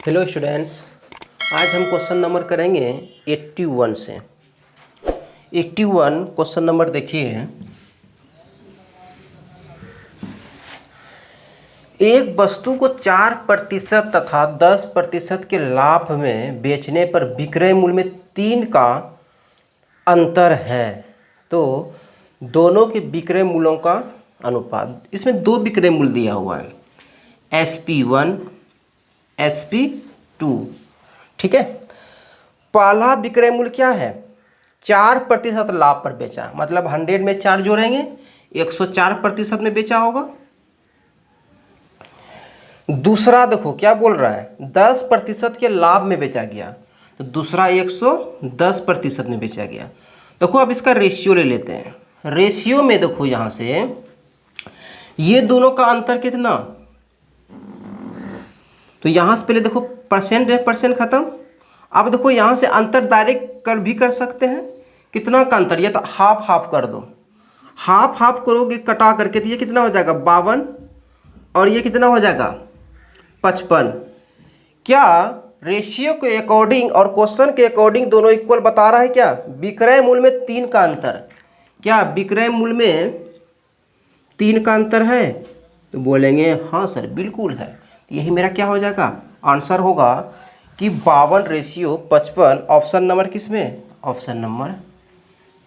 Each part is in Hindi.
हेलो स्टूडेंट्स, आज हम क्वेश्चन नंबर करेंगे 81 से। 81 क्वेश्चन नंबर देखिए। एक वस्तु को 4% तथा 10% के लाभ में बेचने पर विक्रय मूल्य में 3 का अंतर है, तो दोनों के विक्रय मूल्यों का अनुपात। इसमें 2 विक्रय मूल्य दिया हुआ है, SP1 SP2। ठीक है। पहला विक्रय मूल्य क्या है? 4% लाभ पर बेचा, मतलब 100 में 4 जोड़ेंगे 104% में बेचा होगा। दूसरा देखो क्या बोल रहा है, 10% के लाभ में बेचा गया, तो दूसरा 110% में बेचा गया। देखो अब इसका रेशियो ले लेते हैं। रेशियो में देखो यहां से ये दोनों का अंतर कितना, तो यहां से पहले देखो परसेंट है, परसेंट खत्म। अब देखो यहां से अंतर डायरेक्ट भी कर सकते हैं। कितना का अंतर, ये तो हाफ हाफ कर दो, हाफ हाफ करोगे कटा करके, तो ये कितना हो जाएगा 52 और ये कितना हो जाएगा 55। क्या रेशियो के अकॉर्डिंग और क्वेश्चन के अकॉर्डिंग दोनों इक्वल बता रहा है? क्या विक्रय मूल्य में 3 का अंतर, क्या विक्रय मूल्य में 3 का अंतर है? तो बोलेंगे हाँ सर बिल्कुल है। यही मेरा क्या हो जाएगा, आंसर होगा कि 52:55। ऑप्शन नंबर किस में? ऑप्शन नंबर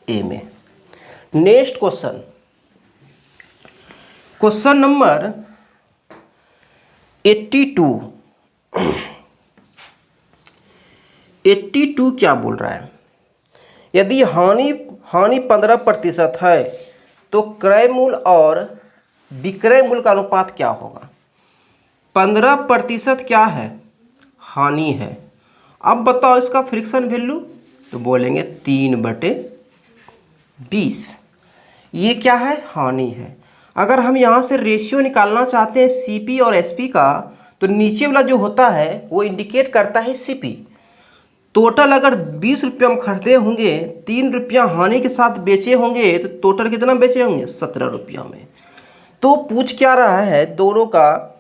ए में। Next question, question number 82। 82 क्या बोल रहा है? यदि हानि 15% है तो क्रय मूल्य और विक्रय मूल्य का अनुपात क्या होगा? 15% क्या है? हानि है। अब बताओ इसका फ्रिक्शन वैल्यू, तो बोलेंगे 3/20। ये क्या है? हानि है। अगर हम यहाँ से रेशियो निकालना चाहते हैं सीपी और एसपी का, तो नीचे वाला जो होता है वो इंडिकेट करता है सीपी। टोटल अगर 20 रुपये हम खरीदे होंगे, 3 रुपया हानि के साथ बेचे होंगे, तो टोटल कितना बेचे होंगे? 17 रुपया में। तो पूछ क्या रहा है, दोनों का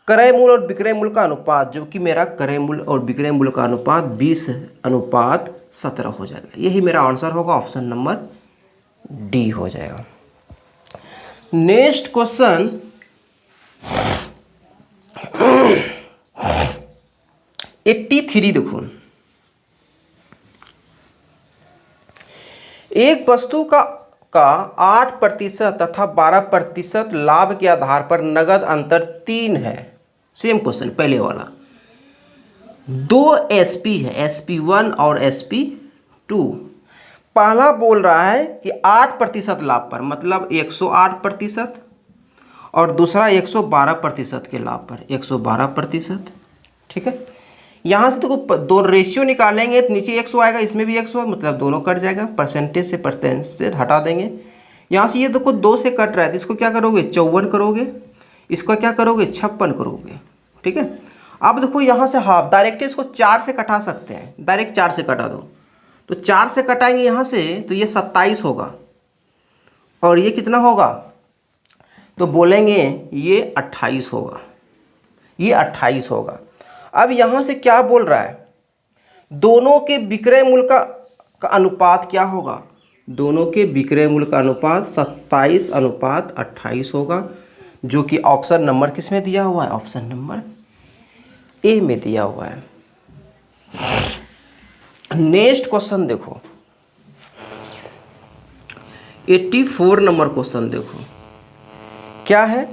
क्रय मूल्य और विक्रय मूल्य का अनुपात, जो कि मेरा क्रय मूल्य और विक्रय मूल्य का अनुपात 20:17 हो जाएगा। यही मेरा आंसर होगा, ऑप्शन नंबर डी हो जाएगा। नेक्स्ट क्वेश्चन 83 देखो। एक वस्तु का 8% तथा 12% लाभ के आधार पर नगद अंतर 3 है। सेम क्वेश्चन पहले वाला। 2 SP है, SP1 और SP2। पहला बोल रहा है कि 8% लाभ पर, मतलब 108%, और दूसरा 112% के लाभ पर 112%। ठीक है। यहाँ से तो दो रेशियो निकालेंगे तो नीचे 100 आएगा, इसमें भी 100, मतलब दोनों कट जाएगा। परसेंटेज से परसेंटेज हटा देंगे। यहाँ से ये देखो 2 से कट रहा है, तो इसको क्या करोगे 54 करोगे, इसको क्या करोगे 56 करोगे। ठीक है। अब देखो यहाँ से हाफ, डायरेक्ट इसको 4 से कटा सकते हैं, डायरेक्ट 4 से कटा दो, तो 4 से कटाएंगे यहाँ से, तो ये 27 होगा, और ये कितना होगा, तो बोलेंगे ये 28 होगा, ये 28 होगा। अब यहाँ से क्या बोल रहा है, दोनों के विक्रय मूल्य का अनुपात क्या होगा? दोनों के विक्रय मूल्य का अनुपात 27:28 होगा, जो कि ऑप्शन नंबर किस में दिया हुआ है? ऑप्शन नंबर ए में दिया हुआ है। नेक्स्ट क्वेश्चन देखो, 84 नंबर क्वेश्चन देखो। क्या है?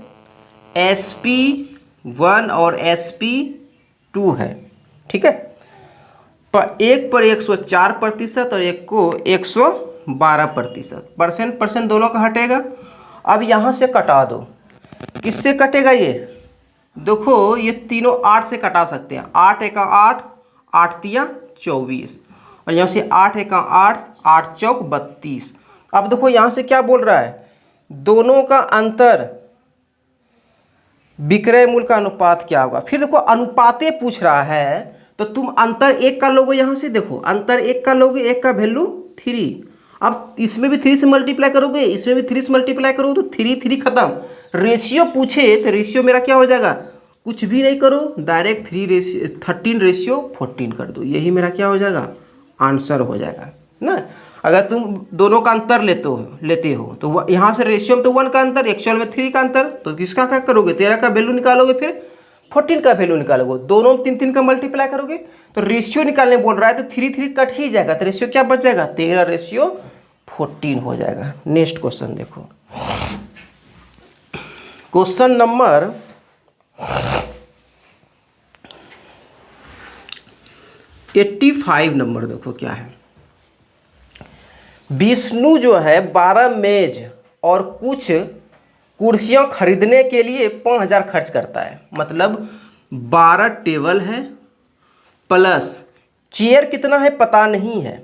SP1 और SP2 है। ठीक है। एक पर 104% और एक को 112%। परसेंट दोनों का हटेगा। अब यहाँ से कटा दो, किससे कटेगा ये? देखो ये तीनों 8 से कटा सकते हैं। 8 एका 8, 8 तिया 24, और यहाँ से 8 एका 8, 8 चौक 32। अब देखो यहाँ से क्या बोल रहा है, दोनों का अंतर विक्रय मूल्य का अनुपात क्या होगा। फिर देखो अनुपाते पूछ रहा है, तो तुम अंतर 1 का लोगे, यहाँ से देखो अंतर 1 का लोगे, 1 का वैल्यू 3। अब इसमें भी 3 से मल्टीप्लाई करोगे, इसमें भी 3 से मल्टीप्लाई करोगे, तो 3 खत्म। रेशियो पूछे तो रेशियो मेरा क्या हो जाएगा, कुछ भी नहीं करो, डायरेक्ट 13:14 कर दो, यही मेरा क्या हो जाएगा, आंसर हो जाएगा ना। अगर तुम दोनों का अंतर लेते हो तो यहाँ से रेशियो में तो 1 का अंतर, एक्चुअल में 3 का अंतर, तो किसका क्या करोगे, 13 का वैल्यू निकालोगे, फिर 14 का वैल्यू निकालोगे, दोनों 3 का मल्टीप्लाई करोगे, तो रेशियो निकालने बोल रहा है तो 3 कट ही जाएगा, तो रेशियो क्या बच जाएगा, 13:14 हो जाएगा। नेक्स्ट क्वेश्चन देखो, क्वेश्चन नंबर 85 नंबर देखो क्या है। विष्णु जो है 12 मेज और कुछ कुर्सियां खरीदने के लिए 5,000 खर्च करता है, मतलब 12 टेबल है प्लस चेयर कितना है पता नहीं है,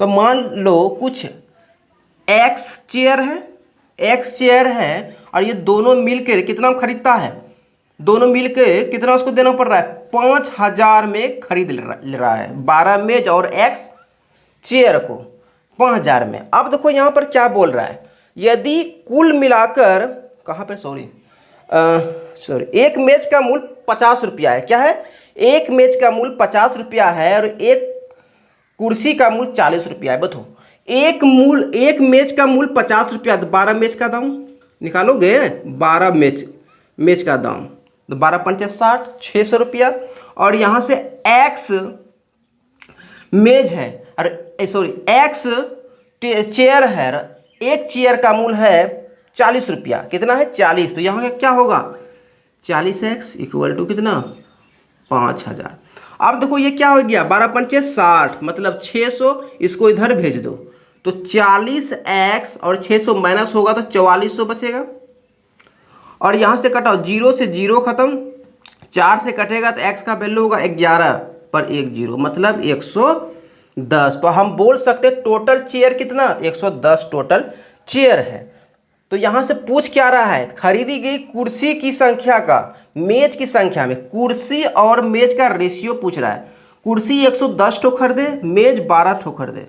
तो मान लो कुछ एक्स चेयर है और ये दोनों मिलकर कितना खरीदता है, दोनों मिलकर कितना उसको देना पड़ रहा है, 5,000 में खरीद ले रहा है 12 मेज और एक्स चेयर को 5,000 में। अब देखो यहाँ पर क्या बोल रहा है, यदि कुल मिलाकर कहाँ पे एक मेज का मूल्य 50 रुपया है, क्या है, एक मेज का मूल्य 50 रुपया है और एक कुर्सी का मूल्य 40 रुपया है। बताओ एक मेज का मूल्य 50 रुपया, तो 12 मेज का दाम निकालोगे, 12 मेज का दाम, तो 12 पंचे 60, 600 रुपया, और यहाँ से एक्स मेज है और एक्स चेयर है, एक चेयर का मूल्य है 40 रुपया, कितना है 40, तो यहाँ क्या होगा 40x इक्वल टू कितना 5,000। अब देखो ये क्या हो गया, 12 पंचे 60 मतलब 600, इसको इधर भेज दो, तो 40x और 600 माइनस होगा तो 4400 बचेगा, और यहाँ से कटाओ, 0 से 0 खत्म, 4 से कटेगा तो x का वैल्यू होगा 11 पर 1 0 मतलब 110। तो हम बोल सकते टोटल चेयर कितना, 110 टोटल चेयर है। तो यहाँ से पूछ क्या रहा है, खरीदी गई कुर्सी की संख्या का मेज की संख्या में, कुर्सी और मेज का रेशियो पूछ रहा है। कुर्सी 110 ठो खरीदे, मेज 12 ठो खरीदे।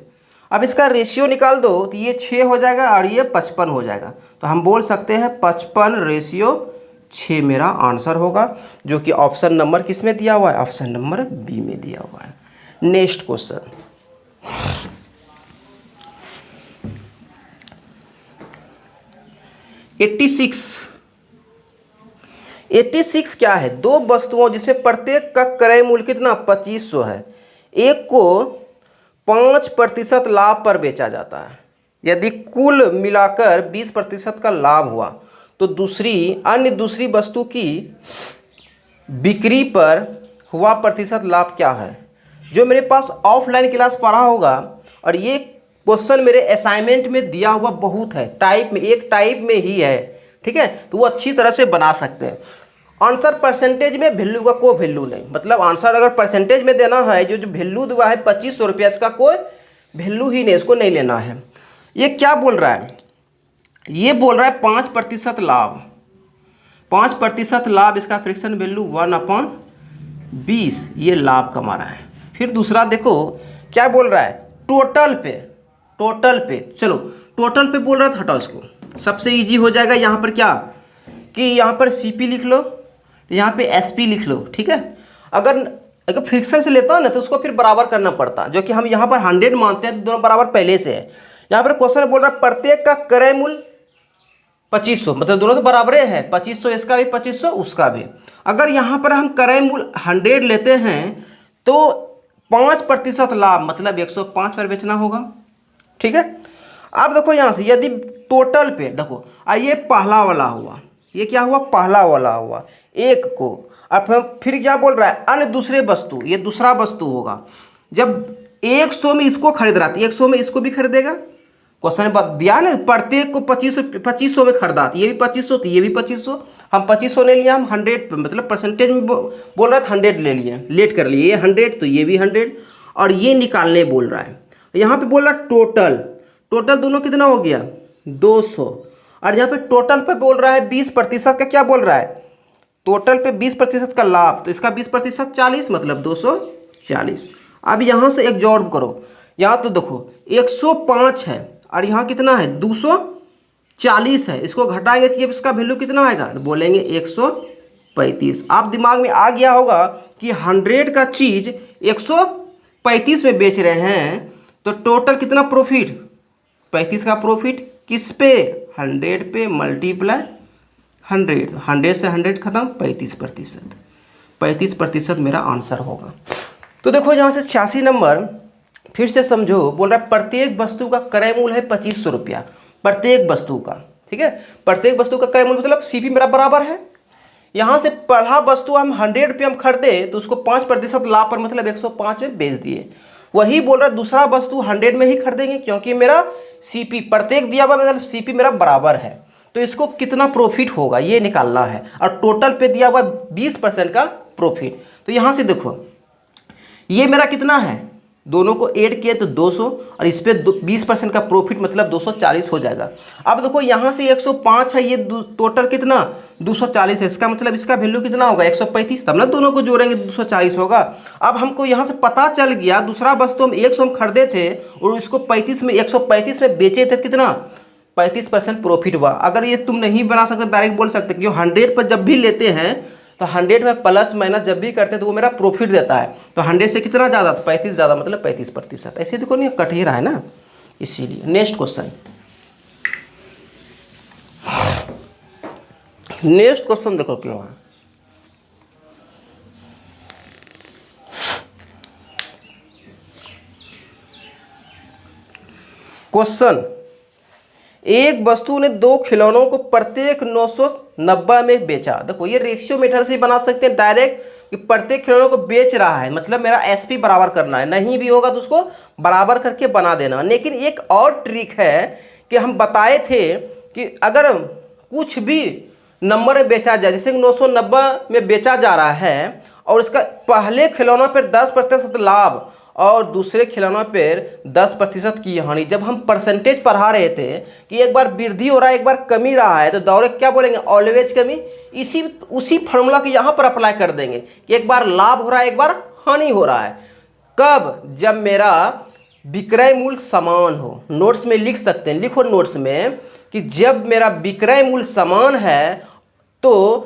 अब इसका रेशियो निकाल दो तो ये 6 हो जाएगा और ये 55 हो जाएगा, तो हम बोल सकते हैं 55:6 मेरा आंसर होगा, जो कि ऑप्शन नंबर किस में दिया हुआ है, ऑप्शन नंबर बी में दिया हुआ है। नेक्स्ट क्वेश्चन, एट्टी सिक्स क्या है, दो वस्तुओं जिसमें प्रत्येक का क्रय मूल्य कितना 2500 है, एक को 5% लाभ पर बेचा जाता है, यदि कुल मिलाकर 20% का लाभ हुआ तो दूसरी वस्तु की बिक्री पर हुआ प्रतिशत लाभ क्या है। जो मेरे पास ऑफलाइन क्लास पढ़ा होगा और ये क्वेश्चन मेरे असाइनमेंट में दिया हुआ बहुत है, एक टाइप में ही है, ठीक है, तो वो अच्छी तरह से बना सकते हैं। आंसर परसेंटेज में वैल्यू का कोई वैल्यू नहीं, मतलब आंसर अगर परसेंटेज में देना है, जो वैल्यू दिया है 2500 रुपया, इसका कोई वैल्यू ही नहीं, इसको नहीं लेना है। ये क्या बोल रहा है, ये बोल रहा है 5% लाभ, 5% लाभ, इसका फ्रिक्शन वैल्यू 1/20, ये लाभ कमा रहा है। फिर दूसरा देखो क्या बोल रहा है, टोटल पे चलो टोटल पे बोल रहा था, हटाओ इसको, सबसे इजी हो जाएगा। यहाँ पर क्या कि यहाँ पर CP लिख लो, यहाँ पे SP लिख लो, ठीक है। अगर फ्रिक्शन से लेता हो ना तो उसको फिर बराबर करना पड़ता, जो कि हम यहाँ पर 100 मानते हैं, तो दोनों बराबर पहले से है। यहाँ पर क्वेश्चन बोल रहा है प्रत्येक का क्रय मूल्य 2500, मतलब दोनों तो बराबर है, 2500 इसका भी 2500 उसका भी। अगर यहाँ पर हम क्रय मूल्य 100 लेते हैं तो 5% लाभ मतलब 105 पर बेचना होगा, ठीक है। अब देखो यहाँ से यदि टोटल पे देखो, ये पहला वाला हुआ, ये क्या हुआ, पहला वाला हुआ एक को, अब फिर क्या बोल रहा है, अन्य दूसरे वस्तु, ये दूसरा वस्तु होगा। जब 100 में इसको खरीद रहा था, 100 में इसको भी खरीदेगा, क्वेश्चन दिया ना, प्रत्येक को 2500 में खरीदा, ये भी 2500 तो ये भी 2500, हम 2500 ले लिया, हम 100 मतलब परसेंटेज में बोल रहा था 100 ले लिए, लेट कर लिए, ये 100 तो ये भी 100, और ये निकालने बोल रहा है। तो यहाँ पे बोल रहा है टोटल दोनों कितना हो गया 200, और यहाँ पे टोटल पे बोल रहा है 20% का, क्या बोल रहा है, टोटल पे 20% का लाभ, तो इसका 20% 40 मतलब 240। अब यहाँ से एक जोड़ करो, यहाँ तो देखो 105 है और यहाँ कितना है 240 है, इसको घटाएंगे तो इसका वैल्यू कितना आएगा, तो बोलेंगे 125, 135। आप दिमाग में आ गया होगा कि 100 का चीज़ 135 में बेच रहे हैं, तो टोटल कितना प्रॉफिट, 35 का प्रॉफिट किस पे, 100 पे मल्टीप्लाई 100, 100 से 100 खत्म, 35%, 35% मेरा आंसर होगा। तो देखो यहाँ से 86 नंबर फिर से समझो, बोल रहा है प्रत्येक वस्तु का क्रय मूल्य है 2500 रुपया, प्रत्येक वस्तु का, ठीक है, प्रत्येक वस्तु का क्रय मूल्य मतलब सीपी मेरा बराबर है, यहाँ से पहला वस्तु हम 100 रुपये हम खरीदे तो उसको 5% लाभ पर मतलब 105 में बेच दिए। वही बोल रहा दूसरा वस्तु 100 में ही खरीदेंगे क्योंकि मेरा सीपी प्रत्येक दिया हुआ मतलब सीपी मेरा बराबर है, तो इसको कितना प्रॉफिट होगा ये निकालना है, और टोटल पे दिया हुआ 20% का प्रॉफिट। तो यहाँ से देखो ये मेरा कितना है, दोनों को ऐड किए तो 200 और इस पे 20% का प्रॉफिट मतलब 240 हो जाएगा। अब देखो यहाँ से 105 है, ये टोटल कितना 240 है, इसका मतलब इसका वैल्यू कितना होगा 135, तब ना दोनों को जोड़ेंगे 240 होगा। अब हमको यहाँ से पता चल गया दूसरा वस्तु हम 100 में खरीदे थे और इसको 135 में बेचे थे, कितना 35% प्रॉफिट हुआ। अगर ये तुम नहीं बना सकते डायरेक्ट बोल सकते क्यों 100 पर जब भी लेते हैं तो 100 में प्लस माइनस जब भी करते हैं तो वो मेरा प्रॉफिट देता है, तो 100 से कितना ज़्यादा, तो 35 ज़्यादा मतलब 35%। ऐसे देखो नहीं कट ही रहा है ना, इसीलिए। नेक्स्ट क्वेश्चन, नेक्स्ट क्वेश्चन देखो क्यों है, क्वेश्चन, एक वस्तु ने 2 खिलौनों को प्रत्येक 990 में बेचा। देखो ये रेशियो मेथड से बना सकते हैं डायरेक्ट कि प्रत्येक खिलौनों को बेच रहा है मतलब मेरा एसपी बराबर करना है, नहीं भी होगा तो उसको बराबर करके बना देना। लेकिन एक और ट्रिक है कि हम बताए थे कि अगर कुछ भी नंबर में बेचा जाए, जैसे 990 में बेचा जा रहा है और इसका पहले खिलौनों पर 10% लाभ और दूसरे खिलौनों पर 10% की हानि, जब हम परसेंटेज पढ़ा रहे थे कि एक बार वृद्धि हो रहा है एक बार कमी रहा है तो दौरे क्या बोलेंगे, ऑलवेज कमी। उसी फॉर्मूला को यहाँ पर अप्लाई कर देंगे कि एक बार लाभ हो रहा है एक बार हानि हो रहा है। कब, जब मेरा विक्रय मूल्य समान हो। नोट्स में लिख सकते हैं, लिखो नोट्स में कि जब मेरा विक्रय मूल्य समान है तो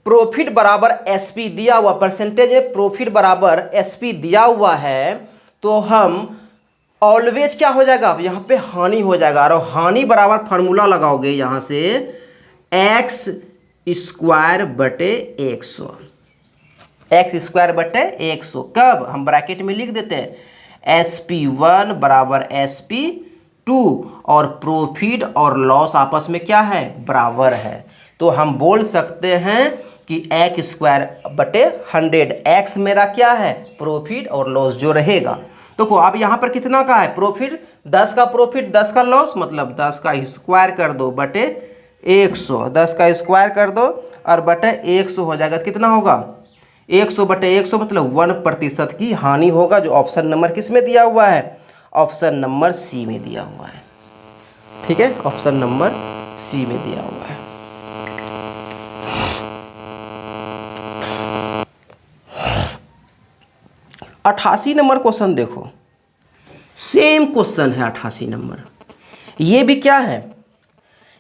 प्रॉफिट बराबर एसपी दिया हुआ, परसेंटेज में प्रॉफिट बराबर एसपी दिया हुआ है, तो हम ऑलवेज क्या हो जाएगा, यहाँ पे हानि हो जाएगा। और हानि बराबर फार्मूला लगाओगे यहाँ से एक्स स्क्वायर बटे 100, एक्स स्क्वायर बटे 100। कब, हम ब्रैकेट में लिख देते हैं SP1 बराबर SP2 और प्रॉफिट और लॉस आपस में क्या है, बराबर है। तो हम बोल सकते हैं कि एक्स स्क्वायर बटे 100, एक्स मेरा क्या है, प्रॉफिट और लॉस जो रहेगा। देखो अब यहाँ पर कितना का है प्रॉफिट, 10 का प्रॉफिट 10 का लॉस, मतलब 10 का स्क्वायर कर दो बटे 100, 10 का स्क्वायर कर दो और बटे 100 हो जाएगा, कितना होगा 100 बटे 100 मतलब 1% की हानि होगा, जो ऑप्शन नंबर किस में दिया हुआ है, ऑप्शन नंबर सी में दिया हुआ है। ठीक है, ऑप्शन नंबर सी में दिया हुआ है। अठासी नंबर क्वेश्चन देखो, सेम क्वेश्चन है 88 नंबर। ये भी क्या है,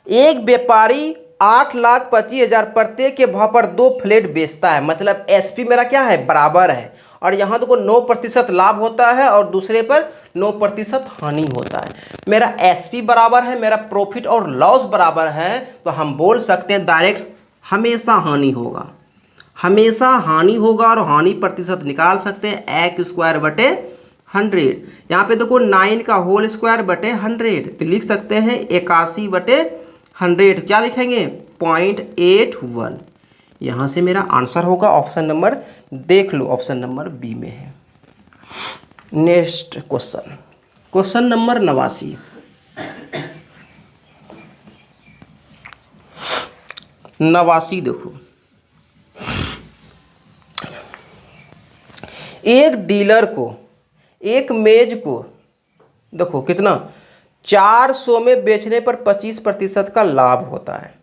एक व्यापारी 8,25,000 प्रत्येक के भाव पर 2 फ्लैट बेचता है, मतलब एसपी मेरा क्या है, बराबर है। और यहाँ देखो 9% लाभ होता है और दूसरे पर 9% हानि होता है। मेरा एसपी बराबर है, मेरा प्रॉफिट और लॉस बराबर है, तो हम बोल सकते हैं डायरेक्ट हमेशा हानि होगा, हमेशा हानि होगा। और हानि प्रतिशत निकाल सकते हैं एक्स स्क्वायर बटे 100। यहाँ पे देखो 9 का होल स्क्वायर बटे 100, तो लिख सकते हैं 81 बटे 100, क्या लिखेंगे 0.81। यहाँ से मेरा आंसर होगा ऑप्शन नंबर, देख लो ऑप्शन नंबर बी में है। Next question, question number 89। देखो, एक डीलर को एक मेज को देखो कितना 400 में बेचने पर 25% का लाभ होता है,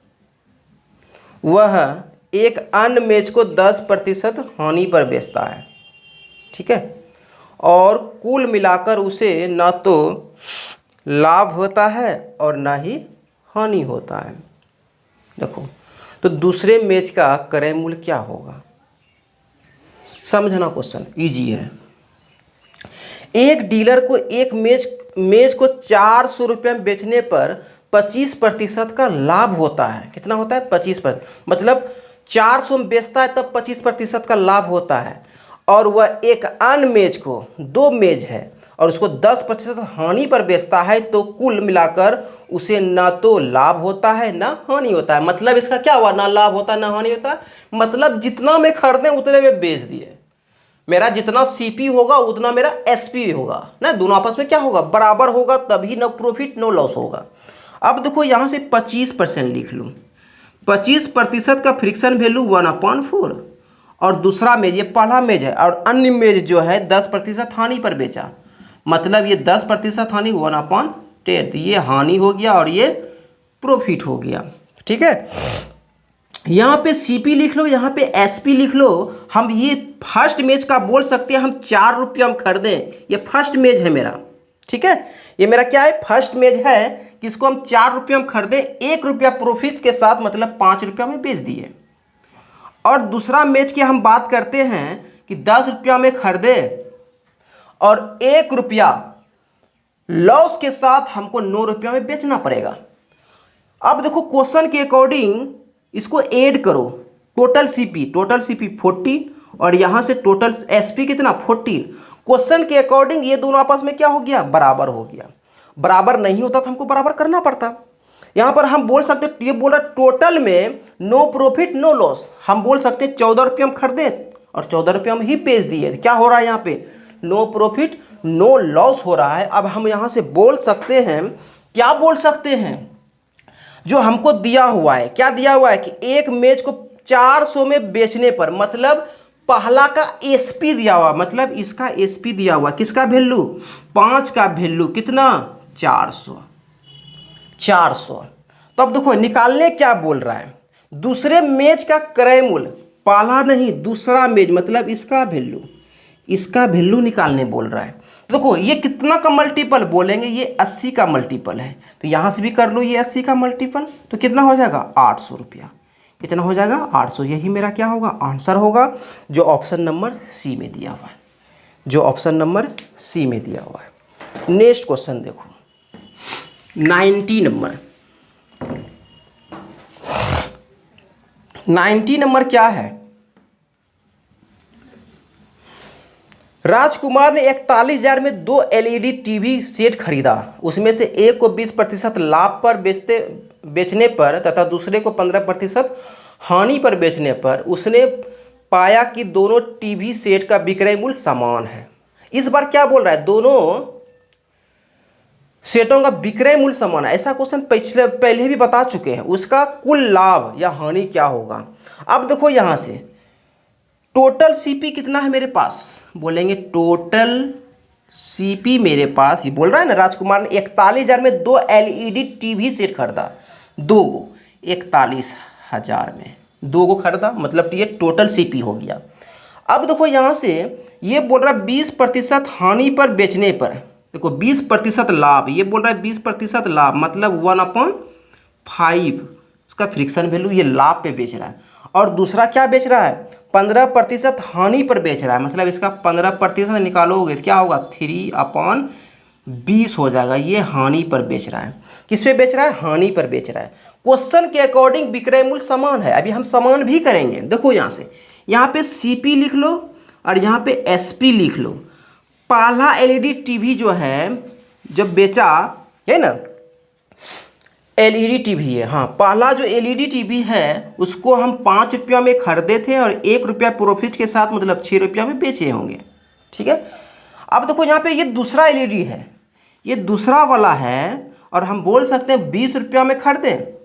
वह एक अन्य मेज को 10% हानि पर बेचता है। ठीक है, और कुल मिलाकर उसे ना तो लाभ होता है और ना ही हानि होता है। देखो तो दूसरे मेज का क्रय मूल्य क्या होगा? समझना, क्वेश्चन इजी है। एक डीलर को एक मेज को 400 रुपये में बेचने पर 25% का लाभ होता है। कितना होता है? 25%। मतलब 400 में बेचता है तब 25% का लाभ होता है, और वह एक अन्य मेज को, 2 मेज है, और उसको 10% हानि पर बेचता है, तो कुल मिलाकर उसे ना तो लाभ होता है ना हानि होता है। मतलब इसका क्या हुआ? ना लाभ होता है ना हानि होता है। मतलब जितना मैं खरीदे उतने में बेच दिए। मेरा जितना सीपी होगा उतना मेरा एसपी होगा ना, दोनों आपस में क्या होगा? बराबर होगा, तभी नो प्रॉफिट नो लॉस होगा। अब देखो यहाँ से 25% लिख लूँ। 25% का फ्रिक्शन वैल्यू 1/4, और दूसरा मेज, ये पहला मेज है, और अन्य मेज जो है 10% हानि पर बेचा। मतलब ये 10% हानि 1/10, तो ये हानि हो गया और ये प्रॉफिट हो गया। ठीक है, यहाँ पे सीपी लिख लो, यहाँ पे एसपी लिख लो। हम ये फर्स्ट मेज का बोल सकते हैं, हम 4 रुपये हम खरीदें, ये फर्स्ट मेज है मेरा। ठीक है, ये मेरा क्या है? फर्स्ट मेज है, किसको हम 4 रुपये में खरीदे, 1 रुपया प्रॉफिट के साथ, मतलब 5 रुपया में बेच दिए। और दूसरा मेज की हम बात करते हैं कि 10 रुपया में खरीदे और 1 रुपया लॉस के साथ हमको 9 रुपया में बेचना पड़ेगा। अब देखो क्वेश्चन के अकॉर्डिंग इसको ऐड करो। टोटल सीपी 40, और यहाँ से टोटल एसपी कितना? 14। क्वेश्चन के अकॉर्डिंग ये दोनों आपस में क्या हो गया? बराबर हो गया। बराबर नहीं होता तो हमको बराबर करना पड़ता। यहाँ पर हम बोल सकते, ये बोला टोटल में नो प्रॉफिट नो लॉस, हम बोल सकते 14 रुपये हम खरीदे और 14 रुपये हम ही बेच दिए। क्या हो रहा है यहाँ पे? नो प्रॉफिट नो लॉस हो रहा है। अब हम यहाँ से बोल सकते हैं, क्या बोल सकते हैं? जो हमको दिया हुआ है, क्या दिया हुआ है कि एक मेज को 400 में बेचने पर, मतलब पहला का एसपी दिया हुआ, मतलब इसका एसपी दिया हुआ, किसका वैल्यू? 5 का वैल्यू कितना? 400। तो अब देखो निकालने क्या बोल रहा है? दूसरे मेज का क्रय मूल्य, पहला नहीं दूसरा मेज, मतलब इसका वैल्यू निकालने बोल रहा है। तो देखो ये कितना का मल्टीपल बोलेंगे? ये 80 का मल्टीपल है, तो यहाँ से भी कर लो ये 80 का मल्टीपल, तो कितना हो जाएगा? 800 रुपया। कितना हो जाएगा? 800। यही मेरा क्या होगा? आंसर होगा, जो ऑप्शन नंबर सी में दिया हुआ है, जो ऑप्शन नंबर सी में दिया हुआ है। नेक्स्ट क्वेश्चन देखो, 90 नंबर। 90 नंबर क्या है? राजकुमार ने 41,000 में 2 एलईडी टीवी सेट खरीदा। उसमें से एक को 20% लाभ पर बेचने पर तथा दूसरे को 15% हानि पर बेचने पर उसने पाया कि दोनों टीवी सेट का विक्रय मूल्य समान है। इस बार क्या बोल रहा है? दोनों सेटों का विक्रय मूल्य समान है। ऐसा क्वेश्चन पहले भी बता चुके हैं। उसका कुल लाभ या हानि क्या होगा? अब देखो यहाँ से टोटल सीपी कितना है मेरे पास? बोलेंगे टोटल सीपी मेरे पास, ये बोल रहा है ना, राजकुमार ने 41,000 में 2 एलईडी टीवी सेट खरीदा। 2 गो 41,000 में 2 गो खरीदा, मतलब ये टोटल सीपी हो गया। अब देखो यहाँ से ये बोल रहा है 20% हानि पर बेचने पर, देखो 20% लाभ, ये बोल रहा है 20% लाभ, मतलब 1/5 उसका फ्रिक्शन वैल्यू, ये लाभ पे बेच रहा है। और दूसरा क्या बेच रहा है? 15% हानि पर बेच रहा है, मतलब इसका 15% निकालोगे क्या होगा? 3/20 हो जाएगा। ये हानि पर बेच रहा है। किस पे बेच रहा है? हानि पर बेच रहा है। क्वेश्चन के अकॉर्डिंग विक्रय मूल्य समान है। अभी हम समान भी करेंगे। देखो यहाँ से, यहाँ पे सीपी लिख लो और यहाँ पे एसपी लिख लो। पहला एलईडी टीवी जो है, जब बेचा है ना, एलईडी टीवी है, हाँ, पहला जो एलईडी टीवी है उसको हम 5 रुपया में खरीदे थे और 1 रुपया प्रॉफिट के साथ, मतलब 6 रुपया में बेचे होंगे। ठीक है, अब देखो यहाँ पे ये दूसरा एलईडी है, ये दूसरा वाला है, और हम बोल सकते हैं 20 रुपया में खरीदे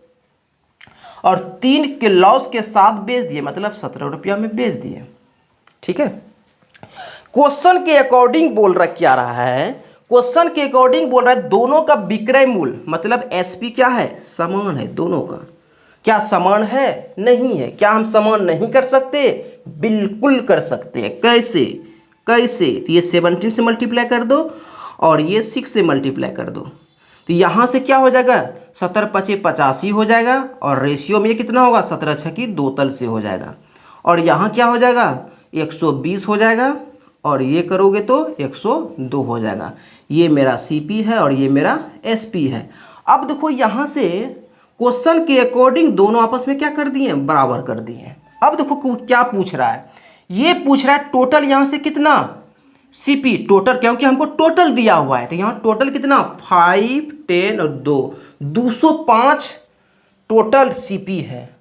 और 3 के लॉस के साथ बेच दिए, मतलब 17 रुपया में बेच दिए। ठीक है, क्वेश्चन के अकॉर्डिंग बोल रहा क्या रहा है? क्वेश्चन के अकॉर्डिंग बोल रहा है दोनों का विक्रय मूल्य, मतलब एसपी क्या है? समान है। दोनों का क्या समान है? नहीं है। क्या हम समान नहीं कर सकते? बिल्कुल कर सकते हैं। कैसे? तो ये 17 से मल्टीप्लाई कर दो और ये 6 से मल्टीप्लाई कर दो, तो यहाँ से क्या हो जाएगा? 17×5 = 85 हो जाएगा और रेशियो में ये कितना होगा 17×6 की 2 तल से हो जाएगा। और यहाँ क्या हो जाएगा 120 हो जाएगा और ये करोगे तो 102 हो जाएगा। ये मेरा CP है और ये मेरा SP है। अब देखो यहाँ से क्वेश्चन के अकॉर्डिंग दोनों आपस में क्या कर दिए बराबर कर दिए। अब देखो क्या पूछ रहा है, ये पूछ रहा है टोटल यहाँ से कितना CP टोटल, क्योंकि हमको टोटल दिया हुआ है तो यहाँ टोटल कितना 5, 10 और 205 टोटल CP है।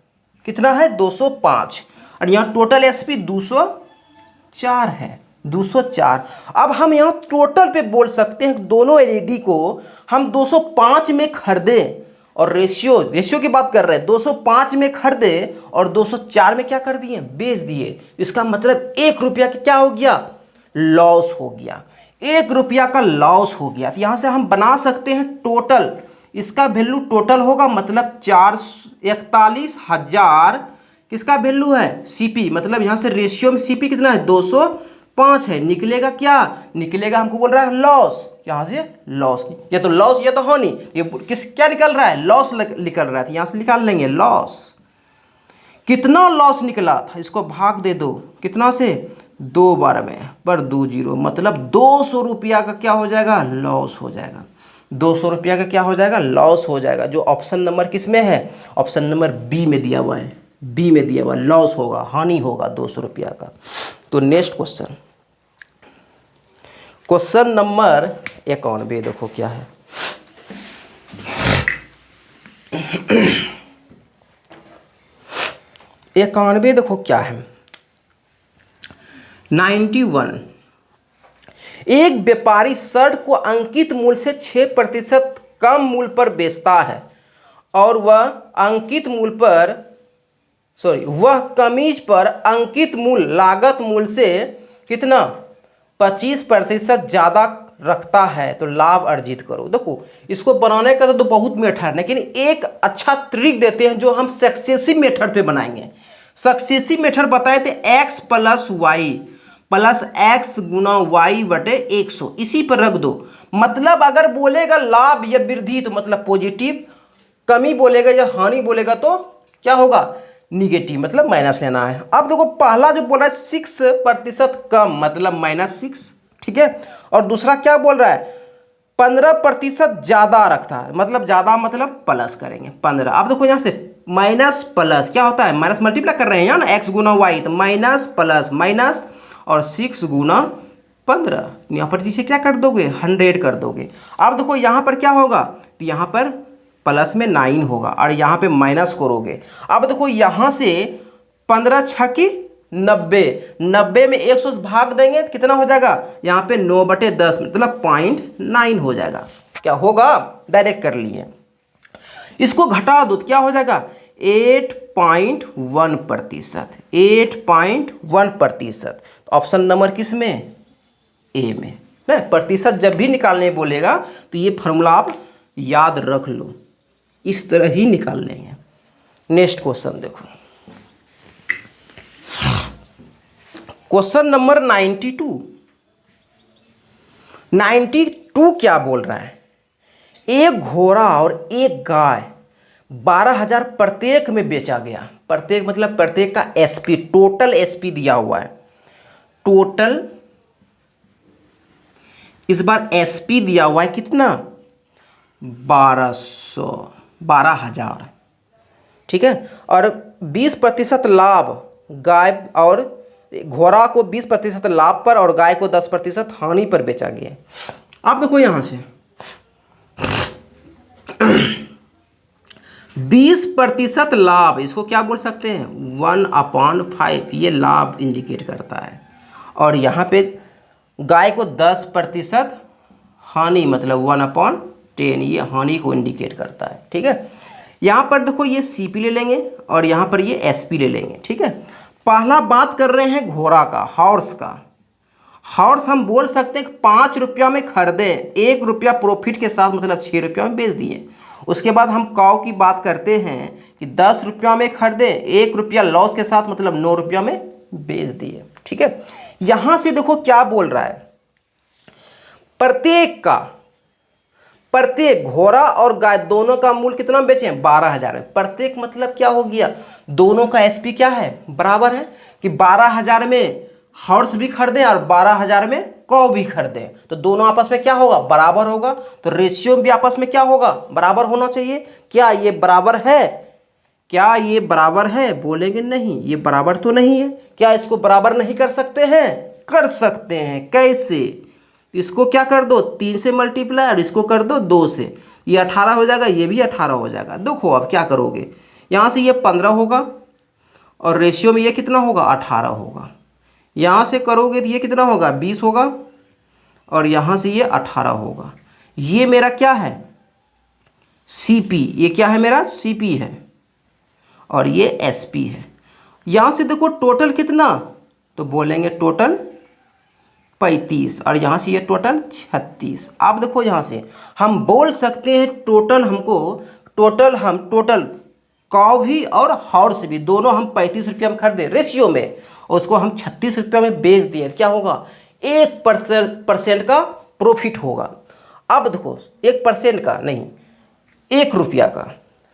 कितना है 205 और यहाँ टोटल SP 204 है 204। अब हम यहाँ टोटल पे बोल सकते हैं दोनों LED को हम 205 में खरीदे और रेशियो की बात कर रहे हैं 205 में खरीदे और 204 में क्या कर दिए बेच दिए। इसका मतलब 1 रुपया का क्या हो गया लॉस हो गया, 1 रुपया का लॉस हो गया। तो यहाँ से हम बना सकते हैं टोटल, इसका वैल्यू टोटल होगा मतलब 441,000 किसका वैल्यू है CP, मतलब यहाँ से रेशियो में CP कितना है 205 है। निकलेगा क्या निकलेगा, हमको बोल रहा है लॉस, यहाँ से लॉस, ये तो लॉस ये तो हानि, ये किस क्या निकल रहा है लॉस निकल रहा है। यहाँ से निकाल लेंगे लॉस, कितना लॉस निकला था इसको भाग दे दो कितना से 2 बार में पर 2 0, मतलब 200 रुपया का क्या हो जाएगा लॉस हो जाएगा। 200 रुपया का क्या हो जाएगा लॉस हो जाएगा। जो ऑप्शन नंबर किस में है ऑप्शन नंबर B में दिया हुआ है, B में दिया हुआ लॉस होगा हानि होगा 200 रुपया का। तो नेक्स्ट क्वेश्चन नंबर 91 देखो क्या है। इक्यानवे देखो क्या है 91। एक व्यापारी शर्ट को अंकित मूल्य से 6% कम मूल्य पर बेचता है और वह कमीज पर अंकित मूल्य लागत मूल्य से कितना 25% ज़्यादा रखता है तो लाभ अर्जित करो। देखो इसको बनाने का तो बहुत मेथड है, लेकिन एक अच्छा ट्रिक देते हैं जो हम सक्सेसिव मेथड पे बनाएंगे। सक्सेसिव मेथड बताए थे x प्लस x गुना y बटे 100, इसी पर रख दो। मतलब अगर बोलेगा लाभ या वृद्धि तो मतलब पॉजिटिव, कमी बोलेगा या हानि बोलेगा तो क्या होगा निगेटिव, मतलब माइनस लेना है। अब देखो पहला जो बोल रहा है 6% कम मतलब -6, ठीक है। और दूसरा क्या बोल रहा है 15% ज्यादा रखता है, मतलब ज्यादा मतलब प्लस करेंगे 15। अब देखो यहाँ से माइनस प्लस क्या होता है माइनस मल्टीप्लाई कर रहे हैं ना x गुना y, तो माइनस प्लस माइनस और 6 गुना 15, यहाँ पर इसे क्या कर दोगे 100 कर दोगे। अब देखो यहाँ पर क्या होगा तो यहाँ पर प्लस में 9 होगा और यहाँ पे माइनस करोगे। अब देखो यहाँ से 15 6 की 90 में 100 भाग देंगे तो कितना हो जाएगा यहाँ पे 9/10 मतलब 0.9 हो जाएगा। क्या होगा डायरेक्ट कर लिए, इसको घटा दो तो क्या हो जाएगा 8.1%, 8.1%। ऑप्शन नंबर किस में ए में ना। प्रतिशत जब भी निकालने बोलेगा तो ये फॉर्मूला आप याद रख लो, इस तरह ही निकाल लेंगे। नेक्स्ट क्वेश्चन देखो क्वेश्चन नंबर 92 क्या बोल रहा है, एक घोड़ा और एक गाय 12,000 प्रत्येक में बेचा गया। प्रत्येक मतलब प्रत्येक का SP टोटल SP दिया हुआ है, टोटल इस बार SP दिया हुआ है कितना 12,000, ठीक है। और 20% लाभ गाय और घोड़ा को 20% लाभ पर और गाय को 10% हानि पर बेचा गया। अब देखो यहां से 20% लाभ, इसको क्या बोल सकते हैं 1/5, ये लाभ इंडिकेट करता है। और यहाँ पे गाय को 10% हानि मतलब 1/10, ये हानि को इंडिकेट करता है, ठीक है। यहाँ पर देखो ये CP ले लेंगे और यहाँ पर ये SP ले लेंगे, ठीक है। पहला बात कर रहे हैं घोड़ा का, हॉर्स का। हॉर्स हम बोल सकते हैं 5 रुपया में खरीदे, 1 रुपया प्रॉफिट के साथ मतलब 6 रुपया में बेच दिए। उसके बाद हम काऊ की बात करते हैं कि 10 रुपया में खरीदे, 1 रुपया लॉस के साथ मतलब 9 रुपया में बेच दिए, ठीक है। यहां से देखो क्या बोल रहा है प्रत्येक घोड़ा और गाय दोनों का मूल्य कितना बेचे हैं? 12,000 में। प्रत्येक मतलब क्या हो गया? दोनों का एसपी क्या है? बराबर है। कि 12,000 में हॉर्स भी खरीदे और 12,000 में कौ भी खरीदे, तो दोनों आपस में क्या होगा? बराबर होगा। तो रेशियो भी आपस में क्या होगा? बराबर होना चाहिए। क्या ये बराबर है? क्या ये बराबर है? बोलेंगे नहीं, ये बराबर तो नहीं है। क्या इसको बराबर नहीं कर सकते हैं? कर सकते हैं। कैसे? इसको क्या कर दो? 3 से मल्टीप्लाई और इसको कर दो 2 से, ये 18 हो जाएगा, ये भी 18 हो जाएगा। देखो अब क्या करोगे, यहाँ से ये 15 होगा और रेशियो में ये कितना होगा? 18 होगा। यहाँ से करोगे तो ये कितना होगा? 20 होगा और यहाँ से ये 18 होगा। ये मेरा क्या है? सीपी। ये क्या है? मेरा सीपी है और ये एसपी है। यहाँ से देखो टोटल कितना, तो बोलेंगे टोटल 35 और यहाँ से ये टोटल 36। अब देखो यहाँ से हम बोल सकते हैं टोटल, हम टोटल काव भी और हॉर्स भी दोनों हम 35 रुपये में खरीदे रेशियो में, उसको हम 36 रुपये में बेच दिए। क्या होगा? 1% का प्रॉफिट होगा। अब देखो 1% का नहीं, 1 रुपया का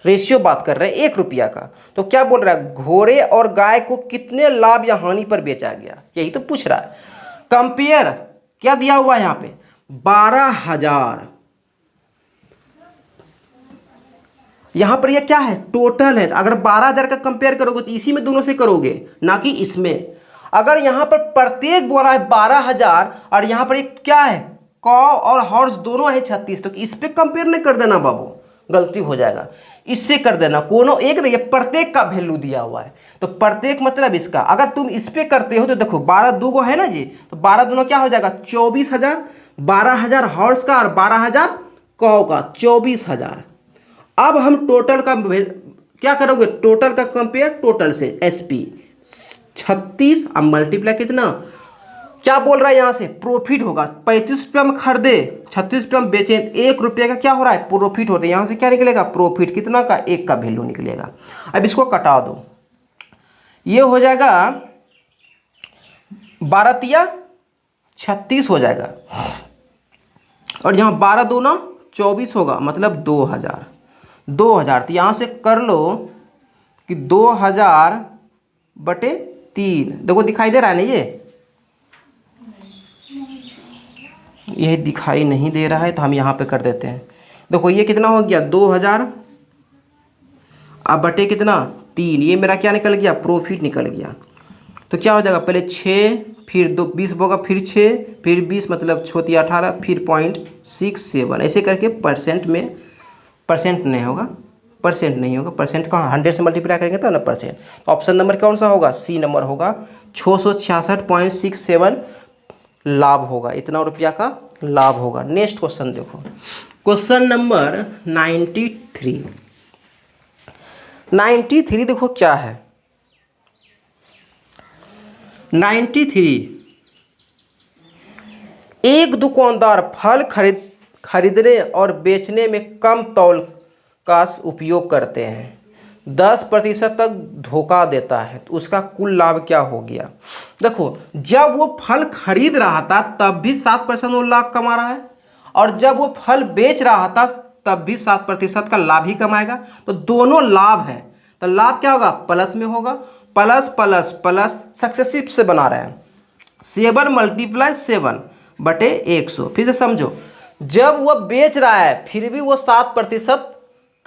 रेशियो बात कर रहे हैं, 1 रुपया का। तो क्या बोल रहा है? घोड़े और गाय को कितने लाभ या हानि पर बेचा गया, यही तो पूछ रहा है। कंपेयर क्या दिया हुआ है यहाँ पे? 12,000। यहां पर ये क्या है? टोटल है। अगर 12,000 का कंपेयर करोगे तो इसी में दोनों से करोगे, ना कि इसमें। अगर यहां पर प्रत्येक बोला है 12,000 और यहां पर एक क्या है? कौ और हॉर्स दोनों है 36, तो इस पे कंपेयर नहीं कर देना बाबू, गलती हो जाएगा। इससे कर देना, कोनो एक नहीं, ये प्रत्येक का वैल्यू दिया हुआ है। तो प्रत्येक मतलब इसका, अगर तुम इस पे करते हो तो देखो 12 दूगो है ना जी, तो 12 दोनों क्या हो जाएगा? 24,000। 12,000 हॉर्स का और 12,000 कौ का, 24,000। अब हम टोटल का क्या करोगे? टोटल का कंपेयर टोटल से, एसपी 36 अब मल्टीप्लाई कितना? क्या बोल रहा है यहाँ से? प्रॉफिट होगा। 35 रुपये में खरीदे, 36 रुपये में बेचे, 1 रुपये का क्या हो रहा है? प्रॉफिट होता है। यहाँ से क्या निकलेगा? प्रॉफिट कितना का? 1 का वैल्यू निकलेगा। अब इसको कटा दो, ये हो जाएगा 12 तिया 36 हो जाएगा और यहाँ 12 दूना 24 होगा, मतलब 2,000। तो यहाँ से कर लो कि 2,000 बटे 3। देखो दिखाई दे रहा है ना? ये दिखाई नहीं दे रहा है तो हम यहाँ पे कर देते हैं। देखो ये कितना हो गया? 2,000 अब बटे कितना? 3। ये मेरा क्या निकल गया? प्रॉफिट निकल गया। तो क्या हो जाएगा? पहले 6, फिर 2 20 होगा, फिर 6, फिर 20 मतलब 18, फिर 0.67, ऐसे करके परसेंट में, परसेंट नहीं होगा, परसेंट कहाँ? 100 से मल्टीप्लाई करेंगे तो ना परसेंट। तो ऑप्शन नंबर कौन सा होगा? सी नंबर होगा। 666.67 लाभ होगा, इतना रुपया का लाभ होगा। नेक्स्ट क्वेश्चन देखो, क्वेश्चन नंबर 93 देखो क्या है? 93, एक दुकानदार फल खरीदने और बेचने में कम तौल का उपयोग करते हैं, 10% तक धोखा देता है, तो उसका कुल लाभ क्या हो गया? देखो जब वो फल खरीद रहा था तब भी 7% वो लाभ कमा रहा है, और जब वो फल बेच रहा था तब भी 7% का लाभ ही कमाएगा। तो दोनों लाभ है, तो लाभ क्या होगा? प्लस में होगा। प्लस प्लस प्लस सक्सेसिव से बना रहे हैं। 7 × 7 बटे 100। फिर से समझो, जब वह बेच रहा है फिर भी वो 7%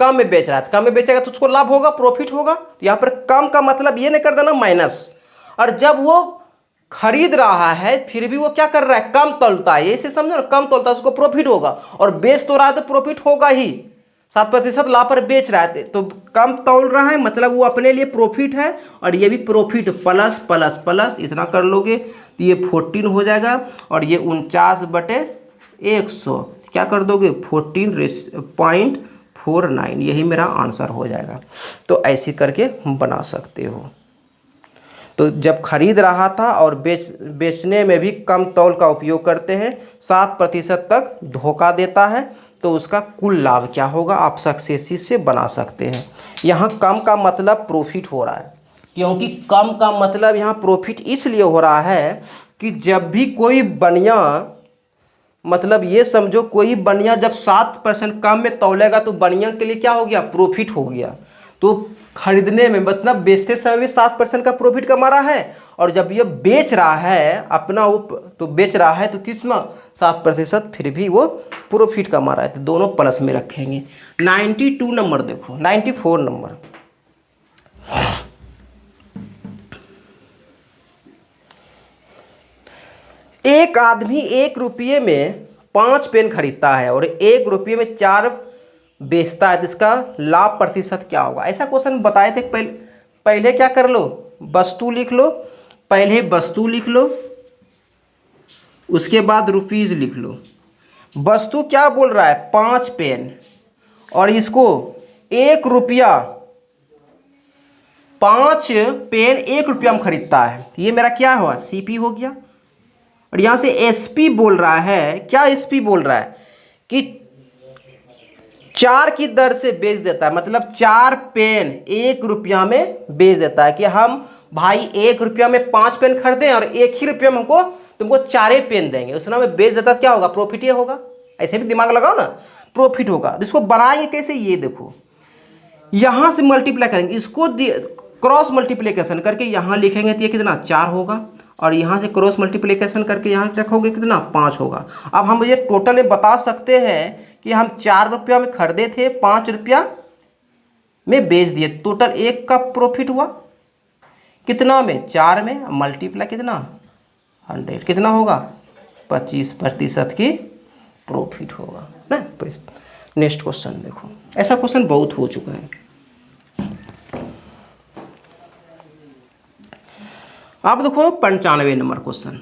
कम में बेच रहा है, कम में बेचेगा तो उसको लाभ होगा, प्रॉफिट होगा। तो यहाँ पर कम का मतलब ये नहीं कर देना माइनस। और जब वो खरीद रहा है फिर भी वो क्या कर रहा है? कम तौलता है, इसे समझो ना, कम तौलता है, उसको प्रॉफिट होगा। और बेच तो रहा है तो प्रॉफिट होगा ही, 7% लाभ पर बेच रहा है तो कम तौल रहा है, मतलब वो अपने लिए प्रॉफिट है। और ये भी प्रॉफिट, प्लस प्लस प्लस इतना कर लोगे तो ये 14 हो जाएगा। और ये 49/100 क्या कर दोगे? 14.49, यही मेरा आंसर हो जाएगा। तो ऐसे करके हम बना सकते हो। तो जब खरीद रहा था और बेचने में भी कम तौल का उपयोग करते हैं, 7% तक धोखा देता है, तो उसका कुल लाभ क्या होगा? आप सक्सेसिव से बना सकते हैं। यहाँ कम का मतलब प्रॉफिट हो रहा है, क्योंकि कम का मतलब यहाँ प्रॉफिट इसलिए हो रहा है कि जब भी कोई बनिया मतलब ये समझो कोई बनिया जब 7% कम में तौलेगा तो बनिया के लिए क्या हो गया, प्रॉफिट हो गया। तो खरीदने में मतलब बेचते समय भी 7% का प्रॉफिट कमा रहा है, और जब ये बेच रहा है अपना वो तो बेच रहा है तो कितना 7%, फिर भी वो प्रॉफिट कमा रहा है। तो दोनों प्लस में रखेंगे। 92 नंबर देखो, 94 नंबर। एक आदमी 1 रुपये में 5 पेन खरीदता है और 1 रुपये में 4 बेचता है, तो इसका लाभ प्रतिशत क्या होगा। ऐसा क्वेश्चन बताए थे। पहले क्या कर लो, वस्तु लिख लो, पहले वस्तु लिख लो, उसके बाद रुपीज़ लिख लो। वस्तु क्या बोल रहा है, 5 पेन, और इसको 1 रुपया, 5 पेन 1 रुपया में खरीदता है, तो ये मेरा क्या हुआ, सीपी हो गया। और यहाँ से एसपी बोल रहा है, क्या एसपी बोल रहा है कि 4 की दर से बेच देता है, मतलब 4 पेन 1 रुपया में बेच देता है। कि हम भाई 1 रुपया में 5 पेन खरीदें और 1 ही रुपया में हमको तुमको 4 पेन देंगे, उस समय बेच देता है, क्या होगा, प्रॉफिट ही होगा। ऐसे भी दिमाग लगाओ ना, प्रॉफिट होगा। इसको बनाएंगे कैसे, ये देखो, यहाँ से मल्टीप्लाई करेंगे, इसको क्रॉस मल्टीप्लिकेशन करके यहाँ लिखेंगे तो ये कितना 4 होगा, और यहाँ से क्रॉस मल्टीप्लिकेशन करके यहाँ रखोगे कितना 5 होगा। अब हम ये टोटल में बता सकते हैं कि हम 4 रुपया में खरीदे थे, 5 रुपया में बेच दिए, टोटल 1 का प्रॉफिट हुआ कितना में, 4 में, मल्टीप्लाई कितना 100, कितना होगा 25% की प्रॉफिट होगा ना। नेक्स्ट क्वेश्चन देखो, ऐसा क्वेश्चन बहुत हो चुका है। अब देखो 95 नंबर क्वेश्चन।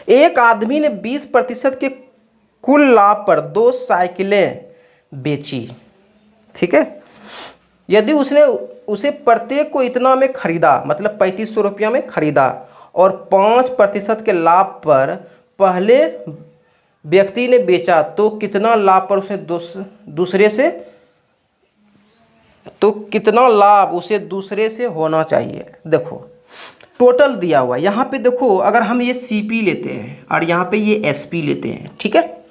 एक आदमी ने 20% के कुल लाभ पर 2 साइकिलें बेची, ठीक है। यदि उसने उसे प्रत्येक को इतना में खरीदा, मतलब 3500 रुपया में खरीदा, और 5% के लाभ पर पहले व्यक्ति ने बेचा, तो कितना लाभ पर उसे दूसरे से, तो कितना लाभ उसे दूसरे से होना चाहिए। देखो टोटल दिया हुआ है यहाँ पे, देखो अगर हम ये सीपी लेते हैं और यहाँ पे ये एसपी लेते हैं, ठीक है।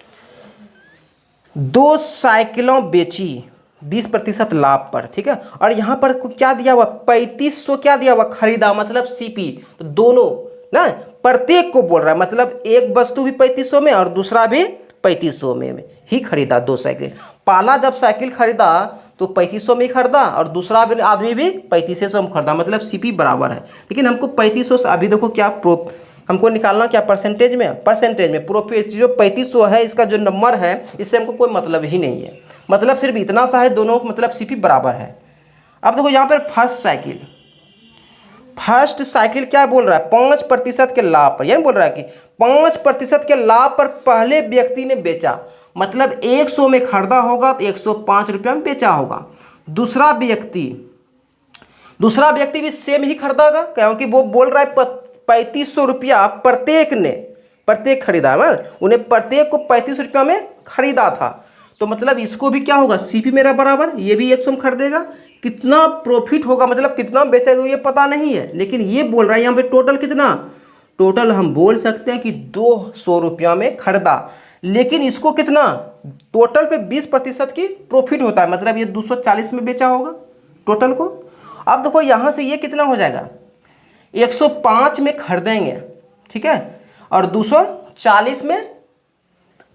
2 साइकिलों बेची 20% लाभ पर, ठीक है। और यहाँ पर क्या दिया हुआ, 3500 क्या दिया हुआ, खरीदा, मतलब सीपी। तो दोनों ना प्रत्येक को बोल रहा है, मतलब एक वस्तु भी 3500 में और दूसरा भी 3500 में ही खरीदा 2 साइकिल। पहला जब साइकिल खरीदा तो 3500 में ही खरीदा, और दूसरा आदमी भी 3500 में खरीदा, मतलब सीपी बराबर है। लेकिन हमको 3500 से अभी देखो क्या हमको निकालना क्या, परसेंटेज में, प्रॉफिट जो 3500 है इसका जो नंबर है, इससे हमको कोई मतलब ही नहीं है, मतलब सिर्फ इतना सा है, दोनों मतलब सीपी बराबर है। अब देखो यहाँ पर फर्स्ट साइकिल क्या बोल रहा है, 5% के लाभ पर, यही बोल रहा है कि 5% के लाभ पर पहले व्यक्ति ने बेचा, मतलब 100 में खरीदा होगा तो 105 रुपया में बेचा होगा। दूसरा व्यक्ति भी सेम ही खरीदा होगा, क्योंकि वो बोल रहा है 3500 रुपया प्रत्येक खरीदा है, उन्हें प्रत्येक को 35 रुपया में खरीदा था। तो मतलब इसको भी क्या होगा, सीपी मेरा बराबर, ये भी 100 में खरीदेगा, कितना प्रॉफिट होगा, मतलब कितना बेचेगा ये पता नहीं है, लेकिन ये बोल रहा है यहाँ पे टोटल कितना, टोटल हम बोल सकते हैं कि 200 रुपया में खरीदा। लेकिन इसको कितना, टोटल पे 20% की प्रॉफिट होता है, मतलब ये 240 में बेचा होगा टोटल को। अब देखो यहाँ से ये कितना हो जाएगा, 105 में खरीदेंगे, ठीक है, और 240 में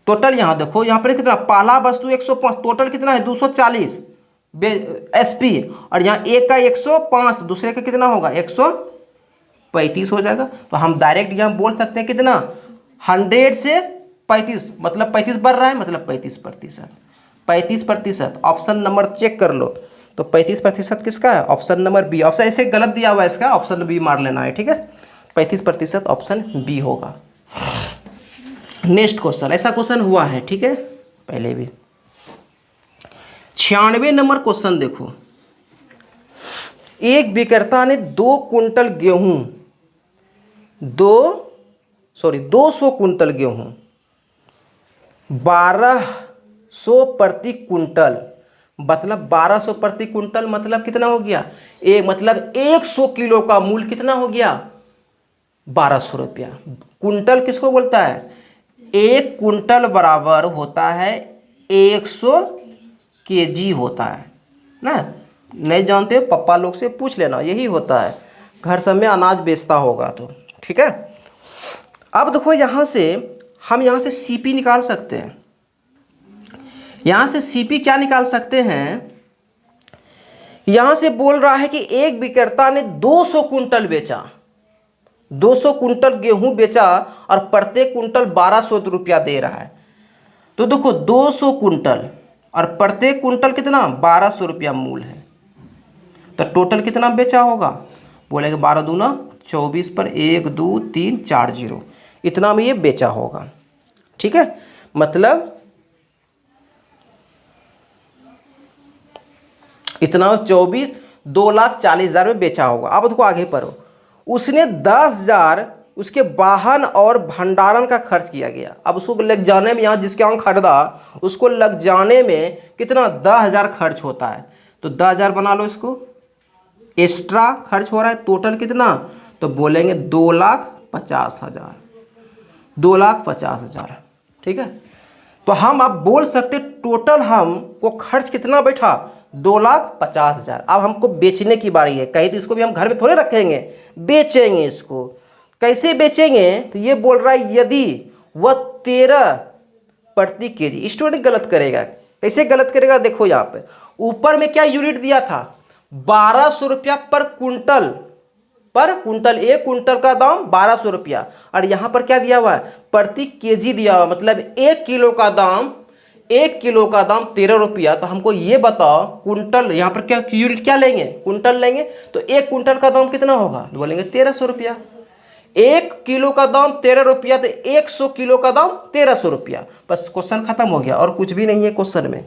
टोटल। यहाँ देखो यहाँ पर कितना, पहला वस्तु 105, टोटल कितना है 240 एसपी, और यहाँ एक का 105, तो दूसरे का कितना होगा 135 हो जाएगा। तो हम डायरेक्ट यहाँ बोल सकते हैं कितना, 100 से 35, मतलब 35 बढ़ रहा है, मतलब 35%। ऑप्शन नंबर चेक कर लो, तो 35% किसका है, ऑप्शन नंबर बी। ऑप्शन ऐसे गलत दिया हुआ है इसका, ऑप्शन बी मार लेना है, ठीक है। 35% ऑप्शन बी होगा। नेक्स्ट क्वेश्चन, ऐसा क्वेश्चन हुआ है, ठीक है, पहले भी। 96 नंबर क्वेश्चन देखो। एक विक्रेता ने 200 कुंटल गेहूं 1200 प्रति कुंटल, मतलब 1200 प्रति कुंटल मतलब कितना हो गया, मतलब 100 किलो का मूल्य कितना हो गया 1200 रुपया। कुंटल किसको बोलता है? 1 कुंटल बराबर होता है 100 केजी होता है ना। नहीं जानते हो पप्पा लोग से पूछ लेना, यही होता है, घर सब में अनाज बेचता होगा तो। ठीक है, अब देखो यहाँ से हम यहाँ से सीपी निकाल सकते हैं। यहाँ से सीपी क्या निकाल सकते हैं? यहाँ से बोल रहा है कि एक विक्रेता ने 200 कुंटल बेचा, 200 कुंटल गेहूं बेचा और प्रत्येक कुंटल 1200 रुपया दे रहा है। तो देखो 200 कुंटल और प्रत्येक कुंटल कितना? 1200 रुपया मूल है। तो टोटल कितना बेचा होगा? बोलेंगे 12 दूना 24 पर 1 2 3 4 0, इतना में ये बेचा होगा। ठीक है, मतलब इतना 24 2,40,000 में बेचा होगा। अब देखो आगे पढ़ो, उसने 10,000 उसके वाहन और भंडारण का खर्च किया गया। अब उसको लग जाने में, यहाँ जिसके यहाँ खरीदा उसको लग जाने में कितना? 10,000 खर्च होता है। तो 10,000 बना लो, इसको एक्स्ट्रा खर्च हो रहा है। टोटल कितना? तो बोलेंगे 2,50,000, 2,50,000। ठीक है, तो हम अब बोल सकते टोटल हमको खर्च कितना बैठा? 2,50,000। अब हमको बेचने की बारी है। कहीं तो इसको भी हम घर में थोड़े रखेंगे, बेचेंगे। इसको कैसे बेचेंगे? तो ये बोल रहा है यदि वह 13 प्रति केजी। स्टूडेंट गलत करेगा। कैसे गलत करेगा? देखो यहाँ पे ऊपर में क्या यूनिट दिया था? 1200 रुपया पर कुंटल, पर कुंटल। एक कुंटल का दाम 1200 रुपया, और यहाँ पर क्या दिया हुआ है? प्रति केजी दिया हुआ, मतलब 1 किलो का दाम, 1 किलो का दाम 13 रुपया। तो हमको ये बताओ कुंटल, यहाँ पर क्या यूनिट क्या लेंगे? कुंटल लेंगे। तो 1 कुंटल का दाम कितना होगा? बोलेंगे 1300 रुपया। 1 किलो का दाम 13 रुपया, तो 100 किलो का दाम 1300 रुपया। बस क्वेश्चन खत्म हो गया, और कुछ भी नहीं है क्वेश्चन में।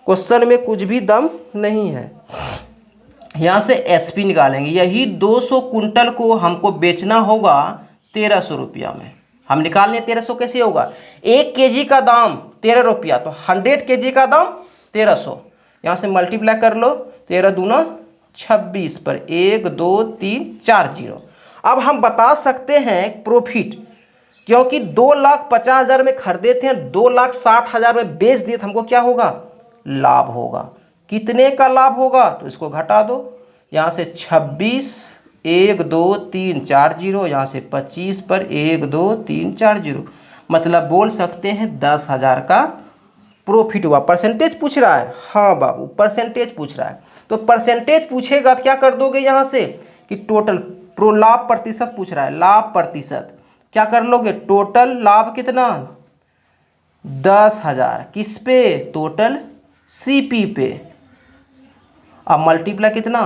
क्वेश्चन में कुछ भी दम नहीं है। यहाँ से एसपी निकालेंगे। यही 200 कुंटल को हमको बेचना होगा 1300 रुपया में। हम निकाल लें 1300 कैसे होगा? 1 केजी का दाम 13 रुपया, तो 100 केजी का दाम 1300। यहाँ से मल्टीप्लाई कर लो, 13 दूना 26 पर 1 2 3 4 0। अब हम बता सकते हैं प्रॉफिट, क्योंकि 2,50,000 में खरीदे थे, 2,60,000 में बेच दिए, तो हमको क्या होगा? लाभ होगा। कितने का लाभ होगा? तो इसको घटा दो। यहाँ से 26 1 2 3 4 0, यहाँ से 25 पर 1 2 3 4 0, मतलब बोल सकते हैं 10,000 का प्रॉफिट हुआ। परसेंटेज पूछ रहा है? हाँ बाबू, परसेंटेज पूछ रहा है। तो परसेंटेज पूछेगा तो क्या कर दोगे यहाँ से कि टोटल लाभ प्रतिशत पूछ रहा है, लाभ प्रतिशत क्या कर लोगे? टोटल लाभ कितना? 10,000 किस पे? टोटल सीपी पे। अब मल्टीप्लाई कितना?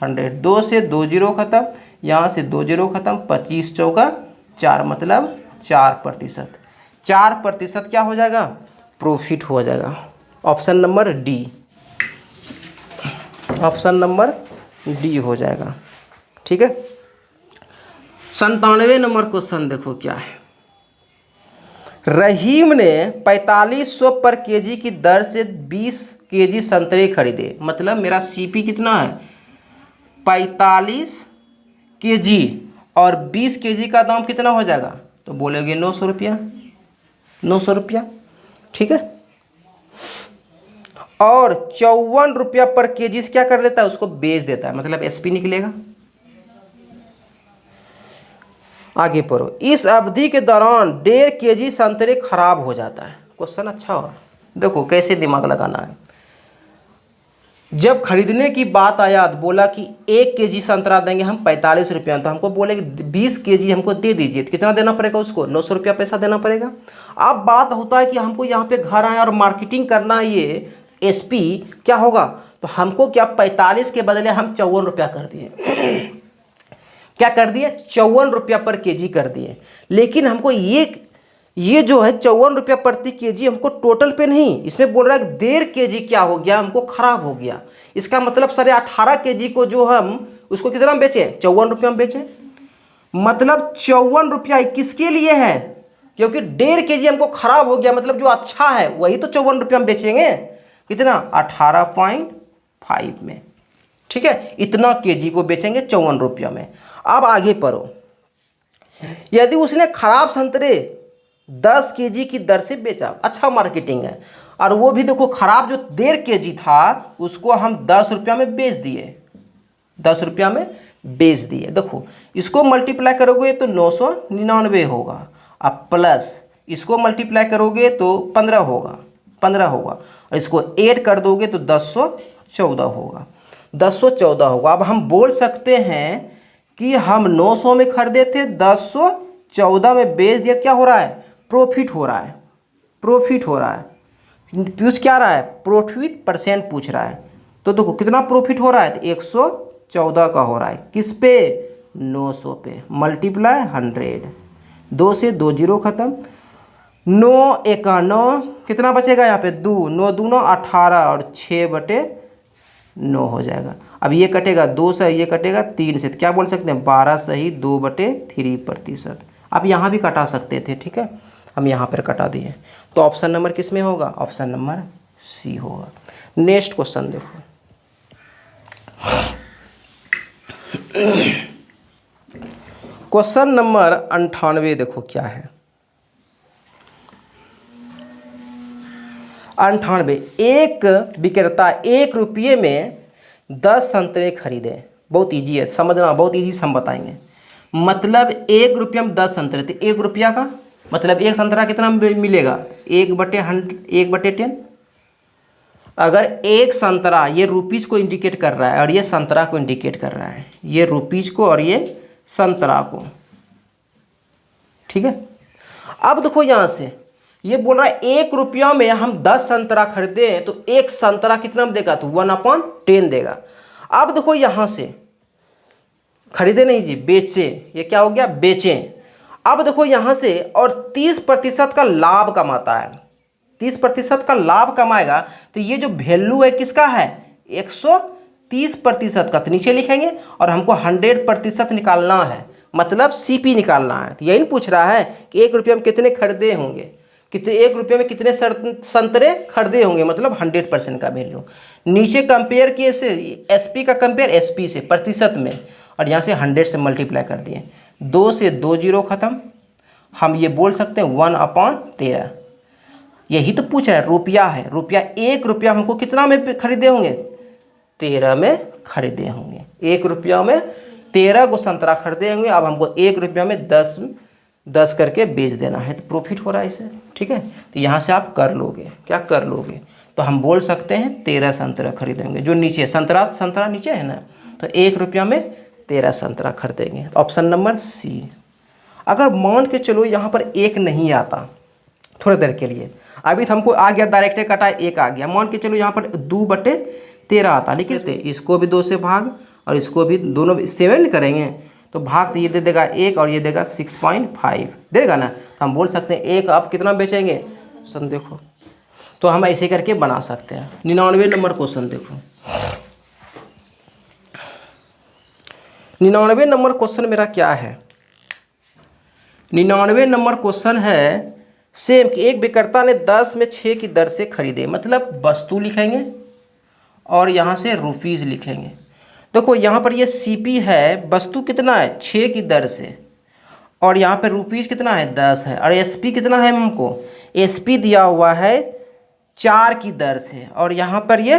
100। 2 से 2 0 खत्म, यहाँ से 2 0 खत्म, 25 चौका 4, मतलब 4%। 4% क्या हो जाएगा? प्रॉफिट हो जाएगा। Option number D, option number D हो जाएगा। ठीक है, 97 नंबर क्वेश्चन देखो क्या है। रहीम ने 4500 पर केजी की दर से 20 केजी संतरे खरीदे। मतलब मेरा सीपी कितना है? 45 केजी, और 20 केजी का दाम कितना हो जाएगा? तो बोलेगे 900 रुपया, 900 रुपया। ठीक है, और 54 रुपया पर केजी से क्या कर देता है? उसको बेच देता है, मतलब एसपी निकलेगा। आगे पढ़ो। इस अवधि के दौरान 1.5 केजी संतरे खराब हो जाता है। क्वेश्चन अच्छा हो, देखो कैसे दिमाग लगाना है। जब खरीदने की बात आया तो बोला कि 1 केजी संतरा देंगे हम 45 रुपया, तो हमको बोलेंगे 20 केजी हमको दे दीजिए, तो कितना देना पड़ेगा उसको? 900 रुपया पैसा देना पड़ेगा। अब बात होता है कि हमको यहाँ पे घर आए और मार्केटिंग करना है, ये एसपी क्या होगा? तो हमको क्या 45 के बदले हम 54 रुपया कर दिए। क्या कर दिए? 54 रुपया पर केजी कर दिए। लेकिन हमको ये जो है 54 रुपया प्रति केजी हमको टोटल पे नहीं, इसमें बोल रहा है कि 1.5 केजी क्या हो गया? हमको खराब हो गया। इसका मतलब 18.5 केजी को जो हम उसको कितना में बेचें? 54 रुपया में बेचें। मतलब 54 रुपया किसके लिए है? क्योंकि 1.5 केजी हमको खराब हो गया, मतलब जो अच्छा है वही तो 54 रुपया में बेचेंगे। कितना? 18.5 में। ठीक है, इतना केजी को बेचेंगे 54 रुपया में। अब आगे पढ़ो। यदि उसने खराब संतरे 10 केजी की दर से बेचा, अच्छा मार्केटिंग है, और वो भी देखो खराब जो 1.5 केजी था उसको हम 10 रुपया में बेच दिए, 10 रुपया में बेच दिए। देखो इसको मल्टीप्लाई करोगे तो 999 होगा, अब प्लस इसको मल्टीप्लाई करोगे तो 15 होगा, 15 होगा, और इसको ऐड कर दोगे तो 1014 होगा, 1014 होगा। अब हम बोल सकते हैं कि हम 900 में खरीदे थे, 1014 में बेच दिए, क्या हो रहा है? प्रॉफिट हो रहा है, प्रॉफिट हो रहा है। पूछ क्या रहा है? प्रॉफिट परसेंट पूछ रहा है। तो देखो कितना प्रॉफिट हो रहा है, तो 114 का हो रहा है, किस पे? 900 पे, मल्टीप्लाई 100, 2 से 2 जीरो खत्म, 9 एका 9, कितना बचेगा यहाँ पे? 2, 9 दूनो 18 और 6/9 हो जाएगा। अब ये कटेगा 2 से, ये कटेगा 3 से, तो क्या बोल सकते हैं? 12 सही 2/3%। आप यहाँ भी कटा सकते थे, ठीक है, हम यहाँ पर कटा दिए। तो ऑप्शन नंबर किस में होगा? ऑप्शन नंबर सी होगा। नेक्स्ट क्वेश्चन देखो, क्वेश्चन नंबर 98 देखो क्या है। 98, एक विक्रेता 1 रुपये में 10 संतरे खरीदे। बहुत इजी है, समझना बहुत इजी से हम बताएंगे। मतलब 1 रुपये में 10 संतरे, तो 1 रुपया का मतलब एक संतरा कितना मिलेगा? 1/10। अगर एक संतरा, ये रुपीज़ को इंडिकेट कर रहा है और ये संतरा को इंडिकेट कर रहा है, ये रुपीज़ को और ये संतरा को, ठीक है। अब देखो यहाँ से ये बोल रहा है 1 रुपया में हम 10 संतरा खरीदे हैं, तो एक संतरा कितना देगा? तो 1/10 देगा। अब देखो यहाँ से खरीदे नहीं जी, बेचे, ये क्या हो गया? बेचें। अब देखो यहाँ से, और 30% का लाभ कमाता है, 30% का लाभ कमाएगा, तो ये जो वैल्यू है किसका है? 130% का, तो नीचे लिखेंगे, और हमको 100% निकालना है, मतलब सीपी निकालना है। तो यही पूछ रहा है कि 1 रुपये में कितने खरीदे होंगे, कितने 1 रुपये में कितने संतरे खरीदे होंगे, मतलब 100% का वैल्यू। नीचे कंपेयर किए से, एसपी का कंपेयर एसपी से प्रतिशत में, और यहाँ से 100 से मल्टीप्लाई कर दिए, 2 से 2 जीरो खत्म। हम ये बोल सकते हैं 1/13। यही तो पूछ रहा है, रुपया है, रुपया 1 रुपया हमको कितना में खरीदे होंगे? 13 में खरीदे होंगे। 1 रुपया में 13 को संतरा खरीदे होंगे। अब हमको 1 रुपया में 10 करके बेच देना है, तो प्रॉफिट हो रहा है इसे, ठीक है। तो यहाँ से आप कर लोगे, क्या कर लोगे? तो हम बोल सकते हैं 13 संतरा खरीदेंगे। जो नीचे संतरा नीचे है ना, तो 1 रुपया में 13 संतरा खरीदेंगे। तो ऑप्शन नंबर सी। अगर मान के चलो यहाँ पर 1 नहीं आता थोड़ी देर के लिए, अभी तो हमको आ गया, डायरेक्ट कटा 1 आ गया, मान के चलो यहाँ पर 2/13 आता, लेकिन इसको भी 2 से भाग और इसको भी, दोनों 7 करेंगे तो भाग, तो ये दे देगा 1 और ये देगा 6.5 देगा ना। तो हम बोल सकते हैं 1 आप कितना बेचेंगे? सुन देखो, तो हम ऐसे करके बना सकते हैं। 99 नंबर क्वेश्चन देखो, 99 नंबर क्वेश्चन मेरा क्या है? 99 नंबर क्वेश्चन है सेम कि एक विक्रेता ने 10 में 6 की दर से खरीदे, मतलब वस्तु लिखेंगे और यहाँ से रुपीज़ लिखेंगे। देखो यहाँ पर ये सीपी है, वस्तु कितना है? 6 की दर से, और यहाँ पर रुपीज़ कितना है? 10 है, और एसपी कितना है? हमको एसपी दिया हुआ है 4 की दर से, और यहाँ पर ये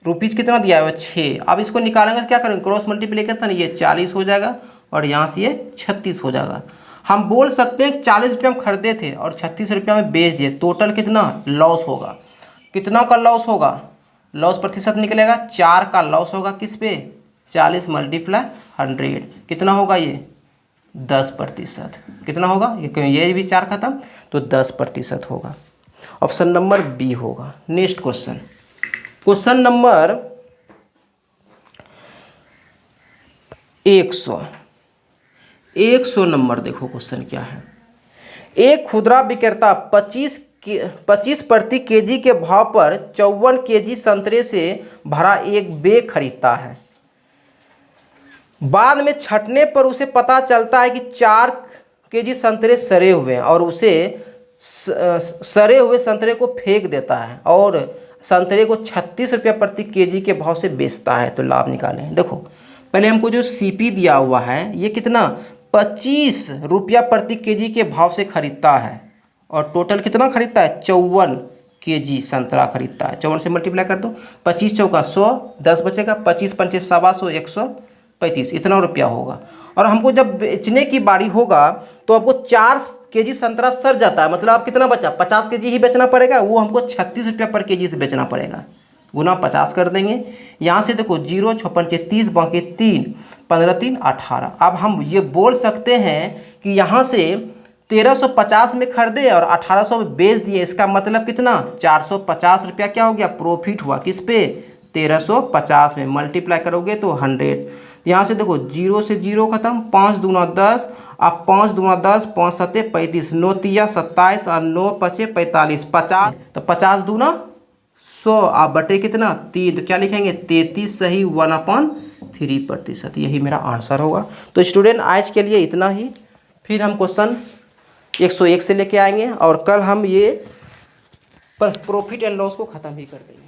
रुपीज़ कितना दिया हुआ है? 6। अब इसको निकालेंगे तो क्या करेंगे? क्रॉस मल्टीप्लिकेशन, ये 40 हो जाएगा और यहाँ से ये 36 हो जाएगा। हम बोल सकते हैं 40 रुपये में खरीदे थे और 36 रुपये में बेच दिए, टोटल कितना लॉस होगा? कितना का लॉस होगा? लॉस प्रतिशत निकलेगा 4 का लॉस होगा, किस पे? 40 × 100 कितना होगा? ये 10%। कितना होगा? ये भी 4 खत्म, तो 10% होगा। ऑप्शन नंबर बी होगा। Next question, question number 100 number देखो, क्वेश्चन क्या है? एक खुदरा विक्रेता 25 प्रति केजी के भाव पर 54 केजी संतरे से भरा एक बैग खरीदता है। बाद में छंटने पर उसे पता चलता है कि 4 केजी संतरे सड़े हुए हैं, और उसे सड़े हुए संतरे को फेंक देता है और संतरे को 36 रुपये प्रति केजी के भाव से बेचता है। तो लाभ निकालें। देखो पहले हमको जो सीपी दिया हुआ है ये कितना? ₹25 प्रति केजी के भाव से खरीदता है और टोटल कितना खरीदता है, 54 केजी संतरा खरीदता है। 54 से मल्टीप्लाई कर दो, 25 चौका 100, 10 बचेगा, 25 पंचे 125, 135, इतना रुपया होगा। और हमको जब बेचने की बारी होगा तो हमको 4 केजी संतरा सर जाता है, मतलब अब कितना बचा, 50 केजी ही बेचना पड़ेगा, वो हमको ₹36 पर केजी से बेचना पड़ेगा। गुना 50 कर देंगे, यहाँ से देखो 0 6 पंचे 30, बाकी 3, 15 3 18। अब हम ये बोल सकते हैं कि यहाँ से 1350 में खरीदे और 1800 में बेच दिए, इसका मतलब कितना, 450 रुपया क्या हो गया, प्रॉफिट हुआ। किस पे, 1350 में। मल्टीप्लाई करोगे तो 100। यहाँ से देखो 0 से 0 खत्म, 5 दूना 10, अब 5 दूना 10, 5 सत्ते 35, 9 तिया 27 और 9 पचे 45, 50, तो 50 दूना 100, आप बटे कितना 3, तो क्या लिखेंगे 33 सही 1/3%। यही मेरा आंसर होगा। तो स्टूडेंट आज के लिए इतना ही, फिर हम क्वेश्चन 101 से लेके आएंगे और कल हम ये प्रॉफिट एंड लॉस को ख़त्म ही कर देंगे।